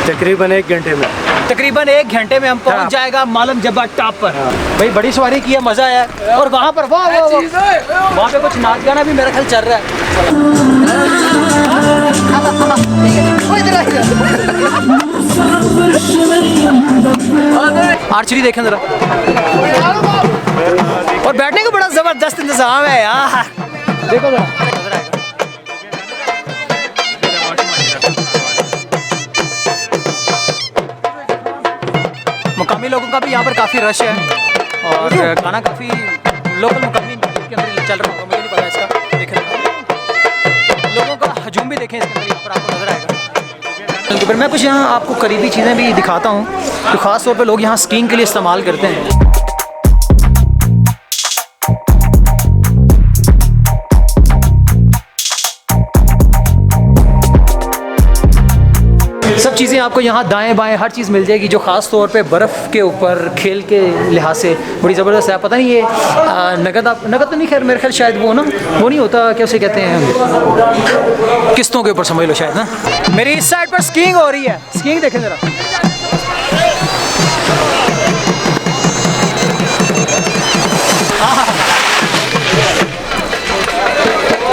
तकरीबन 1 घंटे में। तकरीबन 1 घंटे में हम पहुँच जाएगा मालम जब्बा टॉप पर। भाई बड़ी सवारी की है, मज़ा आया। और वहाँ पर वहाँ पे कुछ नाच गाना भी मेरा ख्याल चल रहा है। आर्चरी देखें जरा। और बैठने का बड़ा जबरदस्त इंतजाम है यार। देखो जरा। मुकामी लोगों का भी यहाँ पर काफ़ी रश है और गाना काफ़ी लोकल मुकामी के अंदर चल रहा होगा, मुझे नहीं पता इसका। देखें लोगों का हजूम भी देखें इसके अंदर, यहाँ पर आपको नजर आएगा। तो फिर मैं कुछ यहाँ आपको करीबी चीज़ें भी दिखाता हूँ जो ख़ास तौर पे लोग यहाँ स्कीइंग के लिए इस्तेमाल करते हैं। सब चीज़ें आपको यहाँ दाएं बाएं हर चीज़ मिल जाएगी जो ख़ास तौर पे बर्फ़ के ऊपर खेल के लिहाज से बड़ी ज़बरदस्त है। पता नहीं ये नगद तो नहीं, खैर मेरे ख्याल शायद वो नहीं होता, क्या उसे कहते हैं, किस्तों के ऊपर समझ लो शायद ना। मेरी इस साइड पर स्कीइंग हो रही है, स्कीइंग देखें ज़रा।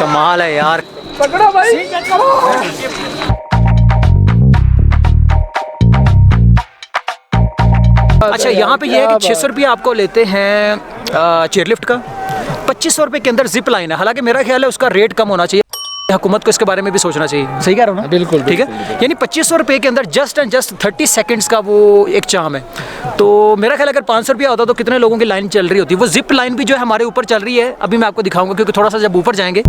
कमाल है यार, पकड़ो भाई। अच्छा यहाँ पे ये है कि 600 रुपये आपको लेते हैं चेयरलिफ्ट का, 2500 रुपये के अंदर जिप लाइन है। हालांकि मेरा ख्याल है उसका रेट कम होना चाहिए, हुकूमत को इसके बारे में भी सोचना चाहिए। सही कह रहा हूँ ना? बिल्कुल ठीक है। यानी 2500 रुपये के अंदर जस्ट एंड जस्ट 30 सेकंड्स का वो एक चाम है। तो मेरा ख्याल अगर 500 रुपया होता तो कितने लोगों की लाइन चल रही होती। वो जिप लाइन भी जो है हमारे ऊपर चल रही है, अभी मैं आपको दिखाऊंगा क्योंकि थोड़ा सा जब ऊपर जाएंगे।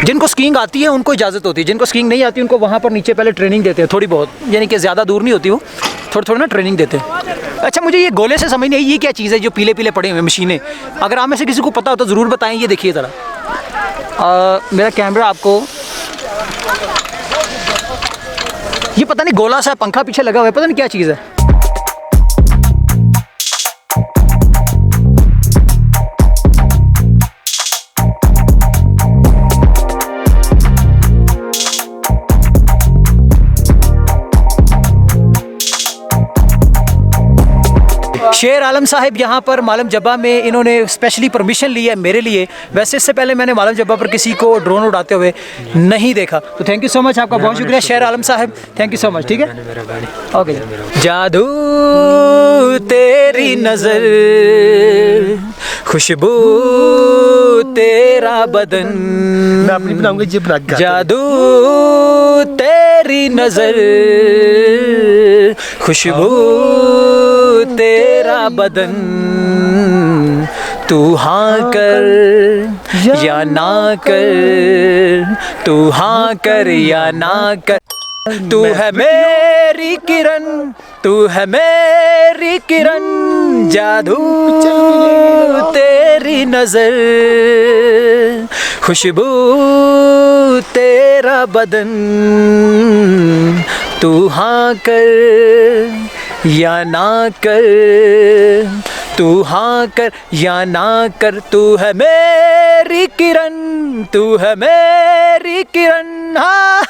जिनको स्कीइंग आती है उनको इजाज़त होती है, जिनको स्कीइंग नहीं आती उनको वहाँ पर नीचे पहले ट्रेनिंग देते हैं थोड़ी बहुत, यानी कि ज़्यादा दूर नहीं होती, वो थोड़ी ना ट्रेनिंग देते हैं। अच्छा मुझे ये गोले से समझ नहीं आई, ये क्या चीज़ है जो पीले पीले पड़े हुए मशीनें? अगर आप में से किसी को पता हो तो ज़रूर बताएं। ये देखिए ज़रा, मेरा कैमरा आपको, ये पता नहीं गोला सा पंखा पीछे लगा हुआ है, पता नहीं क्या चीज़ है। शेर आलम साहिब यहाँ पर मालम जब्बा में इन्होंने स्पेशली परमिशन ली है मेरे लिए। वैसे इससे पहले मैंने मालम जब्बा पर किसी को ड्रोन उड़ाते हुए नहीं देखा। तो थैंक यू सो मच, आपका बहुत शुक्रिया Sher Alam sahib, thank you so much. ठीक है, ओके। जादू तेरी नज़र, खुशबू तेरा बदन, मैं अपनी बनाऊंगा जिप रख। जादू तेरी नज़र, खुशबू तेरा बदन, तू हाँ कर या ना कर, तू हाँ कर या ना कर। तू है मेरी किरण, तू है मेरी किरण, जादू तेरी नज़र, खुशबू तेरा बदन, तू हाँ कर या ना कर, तू हाँ कर या ना कर। तू है मेरी किरण, तू है मेरी किरण। हाँ